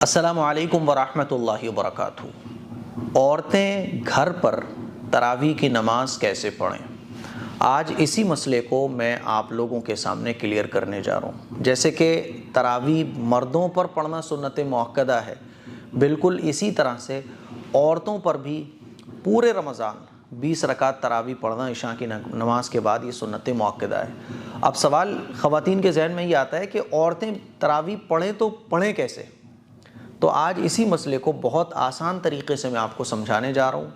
السلام علیکم ورحمۃ اللہ وبرکاتہ۔ عورتیں گھر پر تراویح کی نماز کیسے پڑھیں؟ آج اسی مسئلے کو میں آپ لوگوں کے سامنے کلیئر کرنے جا رہا ہوں۔ جیسے کہ تراویح مردوں پر پڑھنا سنت مؤکدہ ہے، بالکل اسی طرح سے عورتوں پر بھی پورے رمضان 20 رکعت تراویح پڑھنا عشاء کی نماز کے بعد یہ سنت مؤکدہ ہے۔ اب سوال خواتین کے ذہن میں یہ آتا ہے کہ عورتیں تراویح پڑھیں تو پڑھیں کیسے؟ تو آج اسی مسئلے کو بہت آسان طریقے سے میں آپ کو سمجھانے جا رہا ہوں۔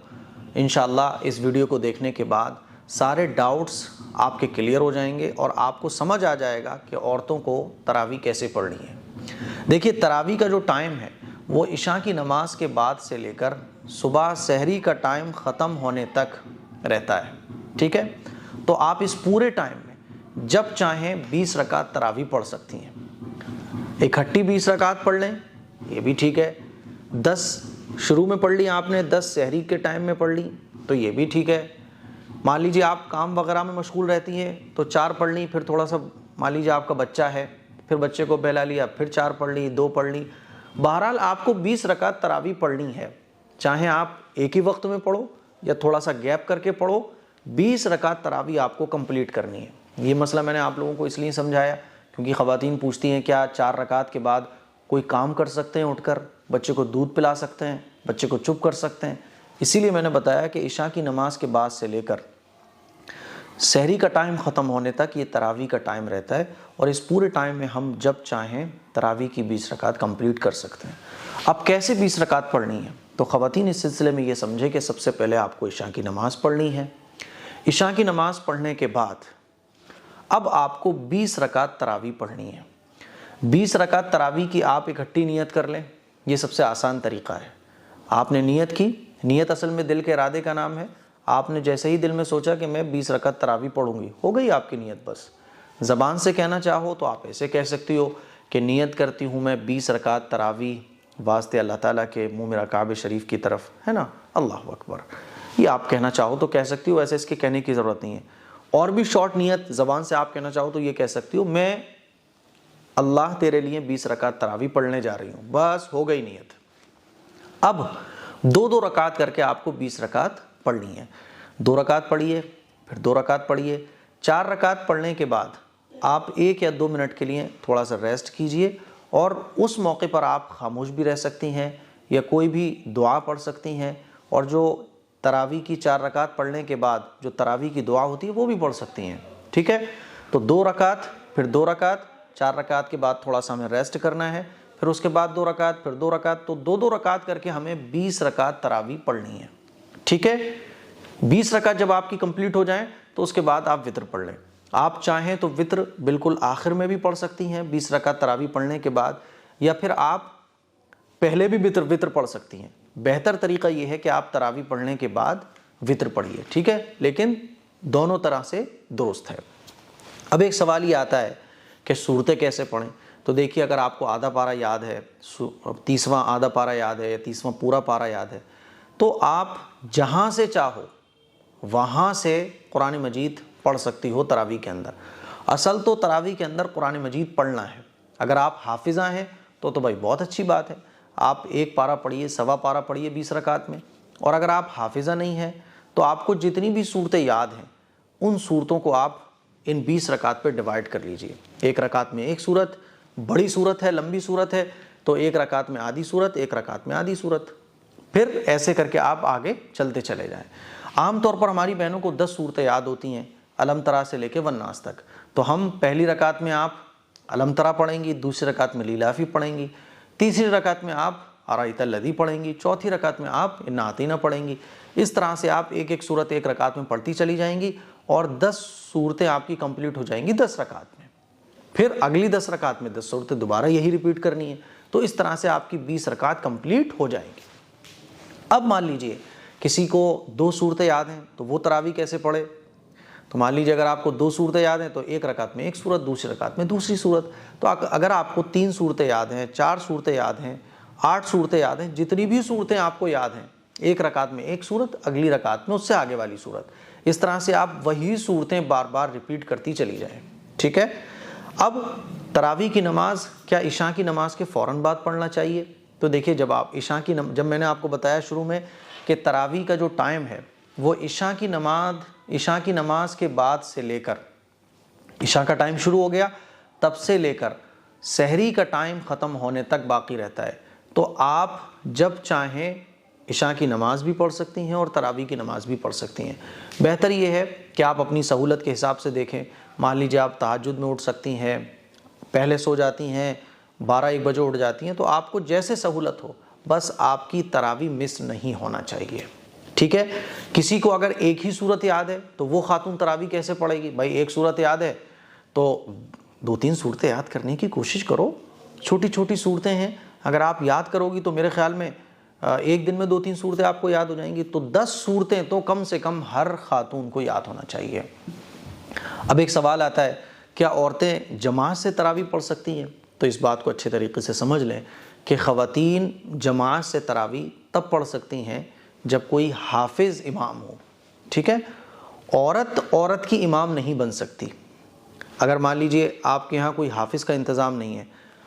انشاءاللہ اس ویڈیو کو دیکھنے کے بعد سارے ڈاؤٹس آپ کے کلیئر ہو جائیں گے اور آپ کو سمجھ آ جائے گا کہ عورتوں کو تراویح کیسے پڑھنی ہے۔ دیکھیے، تراویح کا جو ٹائم ہے وہ عشاء کی نماز کے بعد سے لے کر صبح سحری کا ٹائم ختم ہونے تک رہتا ہے، ٹھیک ہے؟ تو آپ اس پورے ٹائم میں جب چاہیں 20 رکعت تراویح پڑھ سکتی ہیں۔ اکٹھی 20 رکعت پڑھ لیں، یہ بھی ٹھیک ہے۔ 10 شروع میں پڑھ لی آپ نے، 10 سحری کے ٹائم میں پڑھ لی تو یہ بھی ٹھیک ہے۔ مان لیجیے آپ کام وغیرہ میں مشغول رہتی ہیں تو 4 پڑھ لی، پھر تھوڑا سا مان لیجیے آپ کا بچہ ہے، پھر بچے کو بہلا لیا، پھر 4 پڑھ لی، 2 پڑھ لی۔ بہرحال آپ کو 20 رکعت تراویح پڑھنی ہے، چاہے آپ ایک ہی وقت میں پڑھو یا تھوڑا سا گیپ کر کے پڑھو، 20 رکعت تراویح آپ کو کمپلیٹ کرنی ہے۔ یہ مسئلہ میں نے آپ لوگوں کو اس لیے سمجھایا کیونکہ خواتین پوچھتی ہیں کیا 4 رکعت کے بعد کوئی کام کر سکتے ہیں، اٹھ کر بچے کو دودھ پلا سکتے ہیں، بچے کو چپ کر سکتے ہیں؟ اسی لیے میں نے بتایا کہ عشاء کی نماز کے بعد سے لے کر سحری کا ٹائم ختم ہونے تک یہ تراویح کا ٹائم رہتا ہے، اور اس پورے ٹائم میں ہم جب چاہیں تراویح کی 20 رکعت کمپلیٹ کر سکتے ہیں۔ اب کیسے 20 رکعت پڑھنی ہے؟ تو خواتین اس سلسلے میں یہ سمجھے کہ سب سے پہلے آپ کو عشاء کی نماز پڑھنی ہے۔ عشاء کی نماز پڑھنے کے بعد اب آپ کو 20 رکعت تراویح پڑھنی ہے۔ 20 رکعت تراویح کی آپ اکٹھی نیت کر لیں، یہ سب سے آسان طریقہ ہے۔ آپ نے نیت کی، نیت اصل میں دل کے ارادے کا نام ہے۔ آپ نے جیسے ہی دل میں سوچا کہ میں 20 رکعت تراویح پڑھوں گی، ہو گئی آپ کی نیت۔ بس زبان سے کہنا چاہو تو آپ ایسے کہہ سکتی ہو کہ نیت کرتی ہوں میں 20 رکعت تراویح واسطے اللہ تعالیٰ کے منہ میرا کعبہ شریف کی طرف، ہے نا، اللہ اکبر۔ یہ آپ کہنا چاہو تو کہہ سکتی ہو، ایسے اس کے کہنے کی ضرورت نہیں ہے۔ اور بھی شارٹ نیت زبان سے آپ کہنا چاہو تو یہ کہہ سکتی ہو میں اللہ تیرے لیے 20 رکعت تراویح پڑھنے جا رہی ہوں، بس ہو گئی نیت۔ اب 2 رکعت کر کے آپ کو 20 رکعت پڑھنی ہے۔ 2 رکعت پڑھیے، پھر 2 رکعت پڑھیے۔ 4 رکعت پڑھنے کے بعد آپ 1 یا 2 منٹ کے لیے تھوڑا سا ریسٹ کیجئے، اور اس موقع پر آپ خاموش بھی رہ سکتی ہیں یا کوئی بھی دعا پڑھ سکتی ہیں، اور جو تراویح کی 4 رکعت پڑھنے کے بعد جو تراویح کی دعا ہوتی ہے وہ بھی پڑھ سکتی ہیں، ٹھیک ہے؟ تو 2 رکعت، پھر 2 رکعت، 4 رکعت کے بعد تھوڑا سا ہمیں ریسٹ کرنا ہے، پھر اس کے بعد 2 رکعت، پھر 2 رکعت، تو 2 رکعت کر کے ہمیں 20 رکعت تراویح پڑھنی ہے، ٹھیک ہے؟ 20 رکعت جب آپ کی کمپلیٹ ہو جائیں تو اس کے بعد آپ وطر پڑھ لیں۔ آپ چاہیں تو وطر بالکل آخر میں بھی پڑھ سکتی ہیں 20 رکعت تراویح پڑھنے کے بعد، یا پھر آپ پہلے بھی وطر پڑھ سکتی ہیں۔ بہتر طریقہ یہ ہے کہ آپ تراویح پڑھنے کے بعد وطر پڑھیے، ٹھیک ہے؟ لیکن دونوں طرح سے درست ہے۔ اب ایک سوال یہ آتا ہے کہ صورتیں کیسے پڑھیں؟ تو دیکھیے، اگر آپ کو آدھا پارہ یاد ہے، 30واں آدھا پارہ یاد ہے یا 30واں پورا پارہ یاد ہے، تو آپ جہاں سے چاہو وہاں سے قرآن مجید پڑھ سکتی ہو تراویح کے اندر۔ اصل تو تراویح کے اندر قرآن مجید پڑھنا ہے۔ اگر آپ حافظہ ہیں تو بھائی بہت اچھی بات ہے، آپ 1 پارہ پڑھیے، 1.25 پارہ پڑھیے 20 رکعت میں۔ اور اگر آپ حافظہ نہیں ہیں تو آپ کو جتنی بھی صورتیں یاد ہیں ان صورتوں کو آپ ان 20 رکعت پہ ڈیوائیڈ کر لیجئے۔ 1 رکعت میں 1 صورت، بڑی صورت ہے، لمبی صورت ہے تو 1 رکعت میں آدھی صورت، 1 رکعت میں آدھی صورت، پھر ایسے کر کے آپ آگے چلتے چلے جائیں۔ عام طور پر ہماری بہنوں کو 10 صورتیں یاد ہوتی ہیں، الم ترا سے لے کے والناس تک، تو ہم پہلی رکعت میں آپ الم ترا پڑھیں گی، دوسری رکعت میں لیلافی پڑھیں گی، تیسری رکعت میں آپ ارایت الذی پڑھیں گی، چوتھی رکعت میں آپ انا اعطینہ پڑھیں گی۔ اس طرح سے آپ ایک صورت 1 رکعت میں پڑھتی چلی جائیں گی، اور 10 صورتیں آپ کی کمپلیٹ ہو جائیں گی 10 رکعت میں۔ پھر اگلی 10 رکعت میں 10 صورتیں دوبارہ یہی ریپیٹ کرنی ہے، تو اس طرح سے آپ کی 20 رکعت کمپلیٹ ہو جائیں گی۔ اب مان لیجئے کسی کو 2 صورتیں یاد ہیں تو وہ تراویح کیسے پڑھے؟ تو مان لیجئے اگر آپ کو 2 صورتیں یاد ہیں تو 1 رکعت میں 1 صورت، دوسری رکعت میں دوسری صورت۔ تو اگر آپ کو 3 صورتیں یاد ہیں، 4 صورتیں یاد ہیں، 8 صورتیں یاد ہیں، جتنی بھی صورتیں آپ کو یاد ہیں، 1 رکعت میں 1 صورت، اگلی رکعت میں اس سے آگے والی صورت، اس طرح سے آپ وہی صورتیں بار بار ریپیٹ کرتی چلی جائیں، ٹھیک ہے؟ اب تراویح کی نماز کیا عشاء کی نماز کے فوراً بعد پڑھنا چاہیے؟ تو دیکھیے جب میں نے آپ کو بتایا شروع میں کہ تراویح کا جو ٹائم ہے وہ عشاء کی نماز کے بعد سے لے کر، عشاء کا ٹائم شروع ہو گیا تب سے لے کر سحری کا ٹائم ختم ہونے تک باقی رہتا ہے، تو آپ جب چاہیں عشاء کی نماز بھی پڑھ سکتی ہیں اور تراویح کی نماز بھی پڑھ سکتی ہیں۔ بہتر یہ ہے کہ آپ اپنی سہولت کے حساب سے دیکھیں، مان لیجیے آپ تہجد میں اٹھ سکتی ہیں، پہلے سو جاتی ہیں، 12-1 بجے اٹھ جاتی ہیں، تو آپ کو جیسے سہولت ہو، بس آپ کی تراویح مس نہیں ہونا چاہیے، ٹھیک ہے۔ کسی کو اگر ایک ہی صورت یاد ہے تو وہ خاتون تراویح کیسے پڑھے گی؟ بھائی ایک صورت یاد ہے تو 2-3 صورتیں یاد کرنے کی کوشش کرو، چھوٹی چھوٹی صورتیں ہیں، اگر آپ یاد کرو گی تو میرے خیال میں ایک دن میں 2-3 صورتیں آپ کو یاد ہو جائیں گی، تو 10 صورتیں تو کم سے کم ہر خاتون کو یاد ہونا چاہیے۔ اب ایک سوال آتا ہے، کیا عورتیں جماعت سے تراویح پڑھ سکتی ہیں؟ تو اس بات کو اچھے طریقے سے سمجھ لیں کہ خواتین جماعت سے تراویح تب پڑھ سکتی ہیں جب کوئی حافظ امام ہو، ٹھیک ہے۔ عورت کی امام نہیں بن سکتی۔ اگر مان لیجئے آپ کے ہاں کوئی حافظ کا انتظام نہیں ہے،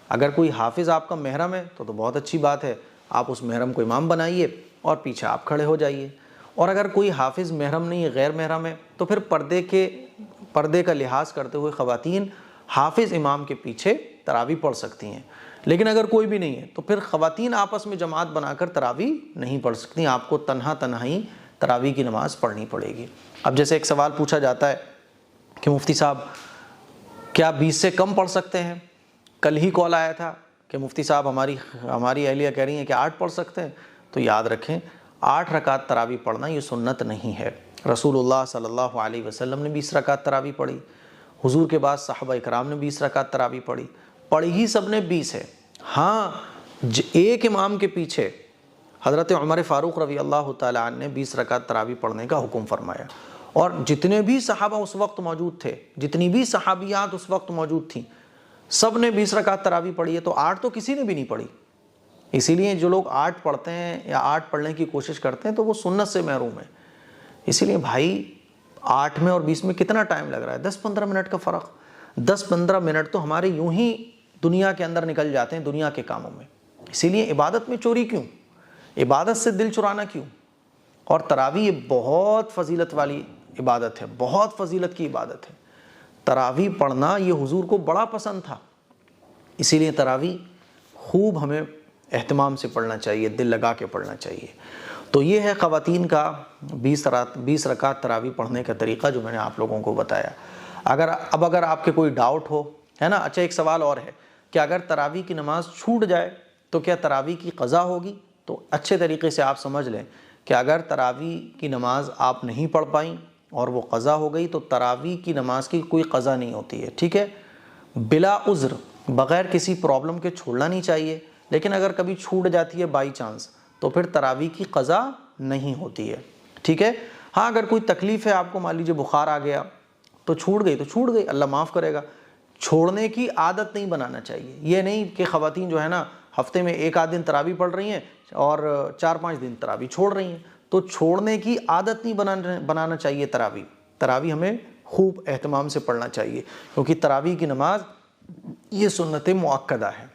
اگر کوئی حافظ آپ کا محرم ہے تو بہت اچھی بات ہے، آپ اس محرم کو امام بنائیے اور پیچھے آپ کھڑے ہو جائیے، اور اگر کوئی حافظ محرم نہیں ہے، غیر محرم ہے، تو پھر پردے کا لحاظ کرتے ہوئے خواتین حافظ امام کے پیچھے تراویح پڑھ سکتی ہیں۔ لیکن اگر کوئی بھی نہیں ہے تو پھر خواتین آپس میں جماعت بنا کر تراویح نہیں پڑھ سکتی، آپ کو تنہائی تراویح کی نماز پڑھنی پڑے گی۔ اب جیسے ایک سوال پوچھا جاتا ہے کہ مفتی صاحب کیا 20 سے کم پڑھ سکتے ہیں؟ کل ہی کال آیا تھا کہ مفتی صاحب ہماری اہلیہ کہہ رہی ہیں کہ 8 پڑھ سکتے ہیں، تو یاد رکھیں 8 رکعت تراویح پڑھنا یہ سنت نہیں ہے۔ رسول اللہ صلی اللہ علیہ وسلم نے 20 رکعت تراویح پڑھی، حضور کے بعد صحابہ اکرام نے 20 رکعت تراویح پڑھی ہی سب نے 20 ہے۔ ہاں ایک امام کے پیچھے حضرت عمر فاروق رضی اللہ تعالیٰ عنہ نے 20 رکعت تراویح پڑھنے کا حکم فرمایا، اور جتنے بھی صحابہ اس وقت موجود تھے، جتنی بھی صحابیات اس وقت موجود تھیں، سب نے 20 رکعت تراویح پڑھی ہے، تو 8 تو کسی نے بھی نہیں پڑھی۔ اسی لیے جو لوگ 8 پڑھتے ہیں یا 8 پڑھنے کی کوشش کرتے ہیں تو وہ سنت سے محروم ہیں۔ اسی لیے بھائی 8 میں اور 20 میں کتنا ٹائم لگ رہا ہے؟ 10-15 منٹ کا فرق۔ 10-15 منٹ تو ہمارے یوں ہی دنیا کے اندر نکل جاتے ہیں، دنیا کے کاموں میں۔ اسی لیے عبادت میں چوری کیوں؟ عبادت سے دل چرانا کیوں؟ اور تراویح یہ بہت فضیلت والی عبادت ہے، بہت فضیلت کی عبادت ہے۔ تراویح پڑھنا یہ حضور کو بڑا پسند تھا، اسی لیے تراویح خوب ہمیں اہتمام سے پڑھنا چاہیے، دل لگا کے پڑھنا چاہیے۔ تو یہ ہے خواتین کا 20 رکعت تراویح پڑھنے کا طریقہ جو میں نے آپ لوگوں کو بتایا۔ اگر آپ کے کوئی ڈاؤٹ ہو، ہے نا۔ اچھا ایک سوال اور ہے کہ اگر تراویح کی نماز چھوٹ جائے تو کیا تراویح کی قضا ہوگی؟ تو اچھے طریقے سے آپ سمجھ لیں کہ اگر تراویح کی نماز آپ نہیں پڑھ پائیں اور وہ قضا ہو گئی تو تراویح کی نماز کی کوئی قضا نہیں ہوتی ہے، ٹھیک ہے۔ بلا عذر، بغیر کسی پرابلم کے چھوڑنا نہیں چاہیے، لیکن اگر کبھی چھوٹ جاتی ہے بائی چانس تو پھر تراویح کی قضا نہیں ہوتی ہے، ٹھیک ہے۔ ہاں اگر کوئی تکلیف ہے آپ کو، مان لیجیے بخار آ گیا تو چھوٹ گئی، اللہ معاف کرے گا۔ چھوڑنے کی عادت نہیں بنانا چاہیے۔ یہ نہیں کہ خواتین جو ہے نا ہفتے میں 1-8 دن تراویح پڑھ رہی ہیں اور 4-5 دن تراویح چھوڑ رہی ہیں، تو چھوڑنے کی عادت نہیں بنانا چاہیے۔ تراویح ہمیں خوب اہتمام سے پڑھنا چاہیے، کیونکہ تراویح کی نماز یہ سنت مؤکدہ ہے۔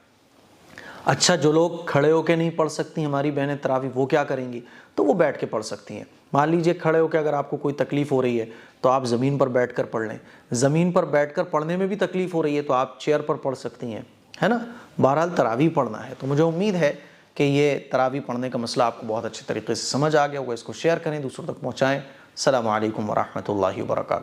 اچھا جو لوگ کھڑے ہو کے نہیں پڑھ سکتی ہماری بہنیں تراویح، وہ کیا کریں گی؟ تو وہ بیٹھ کے پڑھ سکتی ہیں۔ مان لیجئے کھڑے ہو کے اگر آپ کو کوئی تکلیف ہو رہی ہے تو آپ زمین پر بیٹھ کر پڑھ لیں، زمین پر بیٹھ کر پڑھنے میں بھی تکلیف ہو رہی ہے تو آپ چیئر پر پڑھ سکتی ہیں، ہے نا۔ بہرحال تراویح پڑھنا ہے، تو مجھے امید ہے کہ یہ تراویح پڑھنے کا مسئلہ آپ کو بہت اچھے طریقے سے سمجھ آ گیا ہوگا۔ اس کو شیئر کریں، دوسروں تک پہنچائیں۔ السلام علیکم ورحمۃ اللہ وبرکاتہ۔